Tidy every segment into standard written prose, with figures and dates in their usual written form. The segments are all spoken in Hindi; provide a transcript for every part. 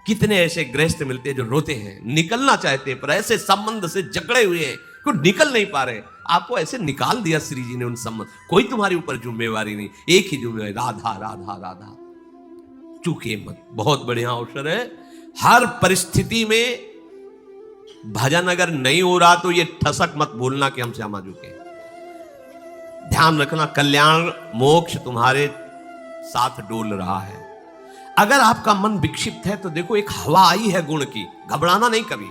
कितने ऐसे गृहस्थ मिलते हैं जो रोते हैं, निकलना चाहते हैं पर ऐसे संबंध से जकड़े हुए हैं कि निकल नहीं पा रहे। आपको ऐसे निकाल दिया श्री जी ने उन संबंध, कोई तुम्हारे ऊपर जिम्मेवारी नहीं, एक ही जिम्मेवारी, राधा राधा राधा, चूके मत। बहुत बढ़िया अवसर है। हर परिस्थिति में भजन अगर नहीं हो रहा तो ये ठसक मत बोलना कि हम श्यामा झुके। ध्यान रखना, कल्याण मोक्ष तुम्हारे साथ डोल रहा है। अगर आपका मन विक्षिप्त है तो देखो, एक हवा आई है गुण की, घबराना नहीं कभी।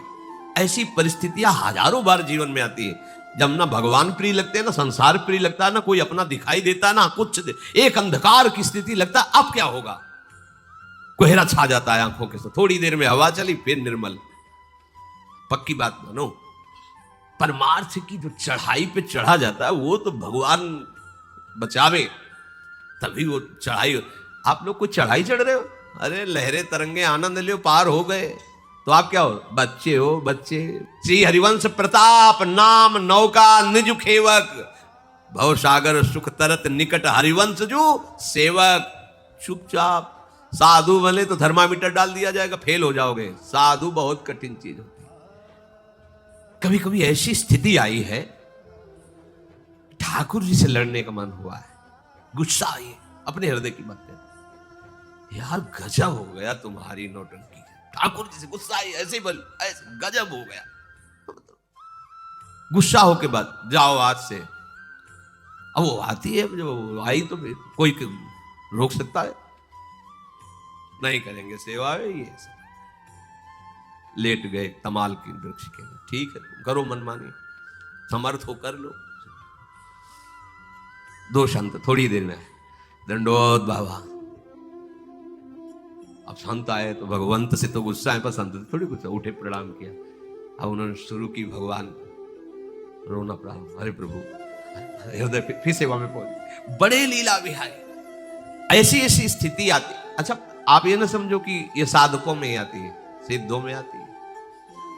ऐसी परिस्थितियां हजारों बार जीवन में आती है जब ना भगवान प्रिय लगते हैं, ना संसार प्रिय लगता है, ना कोई अपना दिखाई देता, ना कुछ, एक अंधकार की स्थिति लगता है अब क्या होगा। कोहरा छा जाता है आंखों के साथ, थोड़ी देर में हवा चली फिर निर्मल। पक्की बात मानो, परमार्थ की जो चढ़ाई पे चढ़ा जाता है वो तो भगवान बचावे, तभी वो चढ़ाई। आप लोग कोई चढ़ाई चढ़ रहे हो, अरे लहरे तरंगे आनंद लियो, पार हो गए तो आप क्या हो, बच्चे हो बच्चे। श्री हरिवंश प्रताप नाम नौका निज खेवक, भव सागर सुख तरत निकट हरिवंश जो सेवक। चुपचाप साधु बने तो थर्मामीटर डाल दिया जाएगा, फेल हो जाओगे। साधु बहुत कठिन चीज होती है। कभी कभी ऐसी स्थिति आई है, ठाकुर जी से लड़ने का मन हुआ है, गुस्सा आई है, अपने हृदय की बात है, यार गजब हो गया तुम्हारी नौटंकी। ठाकुर जी से गुस्सा आई, ऐसे बोल, ऐसे गजब हो गया। गुस्सा हो के बाद जाओ आज से। अब वो आती है, जो आई तो कोई रोक सकता है? नहीं करेंगे सेवा है ये। लेट गए तमाल की वृक्ष के, ठीक है करो मनमानी, समर्थ हो कर लो। दो संत थोड़ी देर में, दंडोत बाबा। अब संत आए तो भगवंत से तो गुस्सा है, पर संत से थोड़ी गुस्सा, उठे प्रणाम किया। अब उन्होंने शुरू की भगवान रोना प्रारंभ, अरे प्रभु हृदय फिर सेवा में पहुंच। बड़े लीला विहारी, ऐसी ऐसी स्थिति आती। अच्छा आप ये ना समझो कि ये साधकों में ही आती है, सिद्धों में आती है।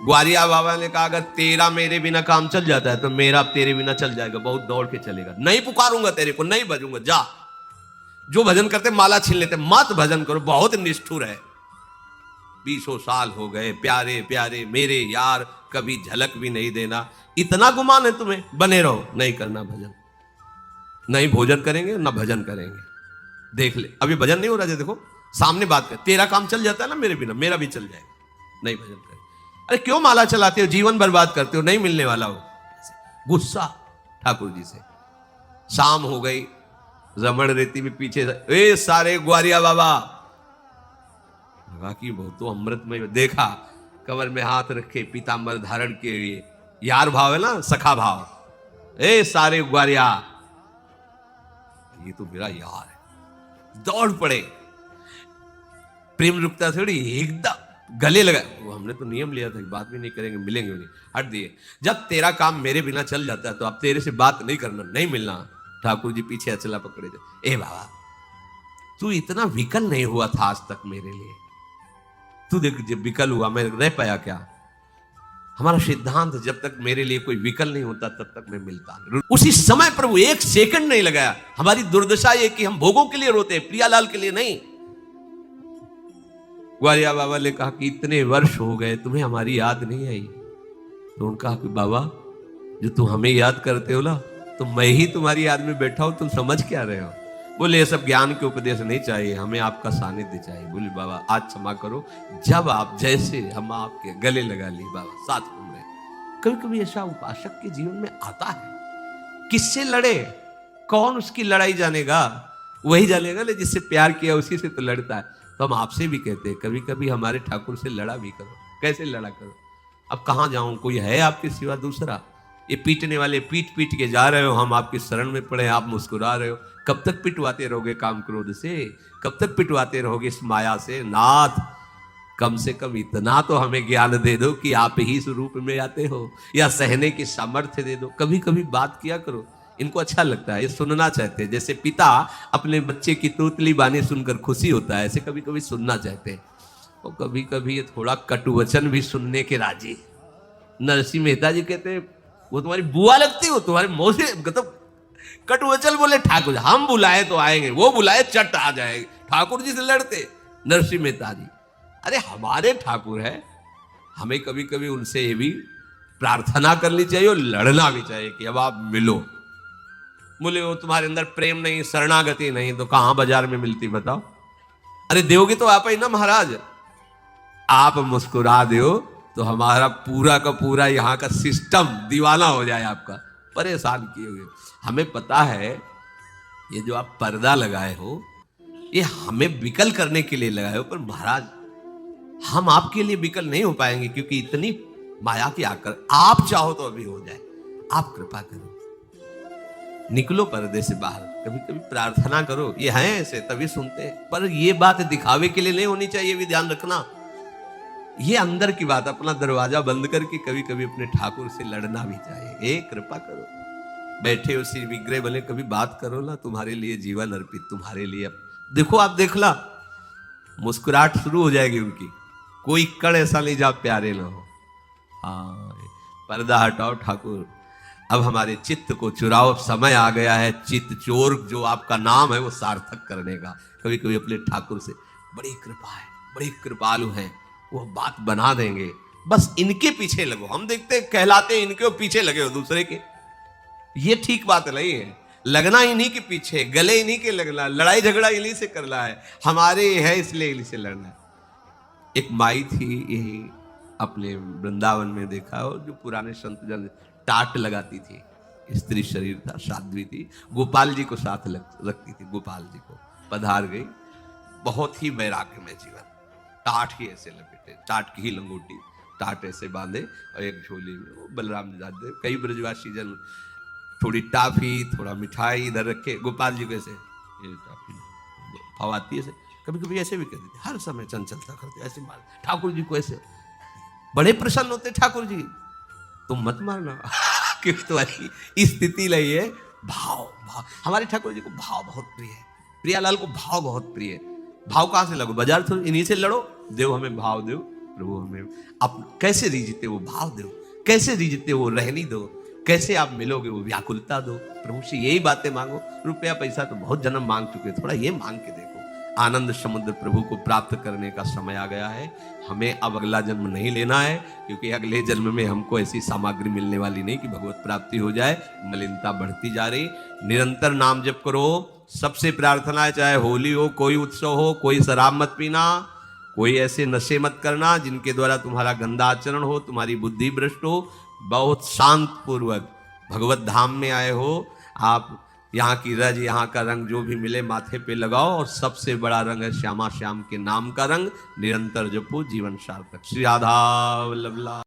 ग्वालिया बाबा ने कहा अगर तेरा मेरे बिना काम चल जाता है तो मेरा तेरे बिना चल जाएगा, बहुत दौड़ के चलेगा। नहीं पुकारूंगा तेरे को, नहीं भजूंगा, जा। जो भजन करते माला छीन लेते, मत भजन करो, बहुत निष्ठुर है। 20 साल हो गए, प्यारे प्यारे मेरे यार, कभी झलक भी नहीं देना। इतना गुमान है तुम्हें, बने रहो, नहीं करना भजन। नहीं भोजन करेंगे ना भजन करेंगे। देख ले अभी भजन नहीं हो रहा है, देखो सामने बात कर, तेरा काम चल जाता है ना मेरे बिना, मेरा भी चल जाएगा, नहीं भजन करेंगे। अरे क्यों माला चलाते हो, जीवन बर्बाद करते हो, नहीं मिलने वाला हो। गुस्सा ठाकुर जी से। शाम हो गई, रमण रेती में पीछे, ए सारे ग्वारिया बाबा। बाकी बहुत तो अमृतमय देखा, कमर में हाथ रखे, पीतांबर धारण के लिए, यार भाव है ना, सखा भाव। ए सारे ग्वारिया, ये तो मेरा यार है। दौड़ पड़े, प्रेम रुकता थोड़ी, एकदम गले लगा। वो हमने तो नियम लिया था कि बात भी नहीं करेंगे, मिलेंगे नहीं, हट दिए। जब तेरा काम मेरे बिना चल जाता है तो अब तेरे से बात नहीं करना, नहीं मिलना। ठाकुर जी पीछे अचला पकड़े थे, ए बाबा तू इतना विकल नहीं हुआ था आज तक मेरे लिए, तू देख जब विकल हुआ मैं रह पाया क्या? हमारा सिद्धांत जब तक मेरे लिए कोई विकल नहीं होता तब तक मैं मिलता नहीं। उसी समय प्रभु एक सेकंड नहीं लगाया। हमारी दुर्दशा ये कि हम भोगों के लिए रोते हैं, प्रियालाल के लिए नहीं। ग्वालिया बाबा ने कहा कि इतने वर्ष हो गए तुम्हें हमारी याद नहीं आई। तो उन्होंने कहा कि बाबा जो तुम हमें याद करते हो ना, तो मैं ही तुम्हारी याद में बैठा हूं, तुम समझ क्या रहे हो? बोले ये सब ज्ञान के उपदेश नहीं चाहिए, हमें आपका सानिध्य चाहिए। बोले बाबा आज क्षमा करो, जब आप जैसे हम आपके गले लगा लिए बाबा, साथ घूम रहे। कभी कभी ऐसा उपासक के जीवन में आता है, किससे लड़े, कौन उसकी लड़ाई जानेगा? वही जानेगा ना जिससे प्यार किया, उसी से तो लड़ता है। तो हम आपसे भी कहते हैं कभी कभी हमारे ठाकुर से लड़ा भी करो। कैसे लड़ा करो? अब कहाँ जाऊं, कोई है आपके सिवा दूसरा? ये पीटने वाले पीट पीट के जा रहे हो, हम आपकी शरण में पड़े, आप मुस्कुरा रहे हो। कब तक पिटवाते रहोगे काम क्रोध से? कब तक पिटवाते रहोगे इस माया से? नाथ कम से कम इतना तो हमें ज्ञान दे दो कि आप ही स्वरूप में आते हो, या सहने की सामर्थ्य दे दो। कभी कभी बात किया करो, इनको अच्छा लगता है, ये सुनना चाहते हैं। जैसे पिता अपने बच्चे की तोतली बानी सुनकर खुशी होता है, ऐसे कभी कभी सुनना चाहते हैं। और कभी कभी ये थोड़ा कटुवचन भी सुनने के राजी। नरसिंह मेहता जी कहते हैं वो तुम्हारी बुआ लगती हो, तुम्हारे मौसी, मतलब कटुवचन बोले ठाकुर जी, हम बुलाए तो आएंगे, वो बुलाए चट आ जाएंगे। ठाकुर जी से लड़ते नरसिंह मेहता जी। अरे हमारे ठाकुर है, हमें कभी कभी उनसे ये भी प्रार्थना करनी चाहिए और लड़ना भी चाहिए कि अब आप मिलो। बोले वो तुम्हारे अंदर प्रेम नहीं, शरणागति नहीं, तो कहां बाजार में मिलती बताओ? अरे दोगे तो आप ही ना महाराज, आप मुस्कुरा दो तो हमारा पूरा का पूरा यहाँ का सिस्टम दीवाना हो जाए, आपका परेशान किए हुए। हमें पता है ये जो आप पर्दा लगाए हो ये हमें विकल करने के लिए लगाए हो, पर महाराज हम आपके लिए विकल नहीं हो पाएंगे, क्योंकि इतनी माया की आकर आप चाहो तो अभी हो जाए। आप कृपा करो, निकलो पर्दे से बाहर, कभी कभी प्रार्थना करो। ये हैं ऐसे तभी सुनते हैं, पर ये बात दिखावे के लिए नहीं होनी चाहिए, भी ध्यान रखना। ये अंदर की बात, अपना दरवाजा बंद करके कभी कभी अपने ठाकुर से लड़ना भी चाहिए। ए कृपा करो, बैठे हो श्री विग्रह बने, कभी बात करो ना, तुम्हारे लिए जीवन अर्पित, तुम्हारे लिए। देखो आप देखला, मुस्कुराहट शुरू हो जाएगी उनकी, कोई कण ऐसा नहीं जा प्यारे ना हो। हाँ, पर्दा हटाओ ठाकुर, अब हमारे चित्त को चुराओ, समय आ गया है चित्त चोर जो आपका नाम है वो सार्थक करने का। कभी कभी अपने ठाकुर से, बड़ी कृपा है, बड़ी कृपालु हैं, वो बात बना देंगे, बस इनके पीछे लगो। हम देखते कहलाते इनके पीछे लगे हो दूसरे के, ये ठीक बात नहीं है। लगना इन्हीं के पीछे, गले इन्हीं के लगना, लड़ाई झगड़ा इन्हीं से करना है, हमारे है इसलिए इन्हीं से लड़ना है। एक माई थी यही अपने वृंदावन में देखा हो, जो पुराने संत जन टाट लगाती थी, स्त्री शरीर था, साध्वी थी, गोपाल जी को साथ रखती थी, गोपाल जी को पधार गई, बहुत ही वैराग्य में जीवन, टाट ही ऐसे लपेटे, टाट की ही लंगोटी, टाट ऐसे बांधे और एक झोली में वो बलराम जी जाते। कई ब्रजवासी जन थोड़ी टाफी थोड़ा मिठाई इधर रखे, गोपाल जी को ऐसे ये टाफी फवाती ऐसे, कभी कभी ऐसे भी कर देते, हर समय चंचलता करते ऐसे मार। ठाकुर जी को ऐसे बड़े प्रसन्न होते ठाकुर जी, तुम मत मारना क्योंकि तुम्हारी स्थिति नहीं है। भाव भाव, हमारे ठाकुर जी को भाव बहुत प्रिय है, प्रियालाल को भाव बहुत प्रिय है। भाव कहां से लगो? बाजार थोड़ी, इन्हीं से लड़ो। देव हमें भाव दो प्रभु, हमें आप कैसे रीझते वो भाव दो, कैसे रीझते वो रहनी दो, कैसे आप मिलोगे वो व्याकुलता दो। प्रभु से यही बातें मांगो। रुपया पैसा तो बहुत जन्म मांग चुके, थोड़ा ये मांग के देखो। आनंद समुद्र प्रभु को प्राप्त करने का समय आ गया है। हमें अब अगला जन्म नहीं लेना है, क्योंकि अगले जन्म में हमको ऐसी सामग्री मिलने वाली नहीं कि भगवत प्राप्ति हो जाए। मलिनता बढ़ती जा रही, निरंतर नाम जप करो। सबसे प्रार्थना है, चाहे होली हो, कोई उत्सव हो, कोई शराब मत पीना, कोई ऐसे नशे मत करना जिनके द्वारा तुम्हारा गंदा आचरण हो, तुम्हारी बुद्धि भ्रष्ट हो। बहुत शांत पूर्वक भगवत धाम में आए हो आप, यहाँ की रज, यहाँ का रंग जो भी मिले माथे पे लगाओ, और सबसे बड़ा रंग है श्यामा श्याम के नाम का रंग। निरंतर जपो, जीवन सार्थक। श्री राधा वल्लभ।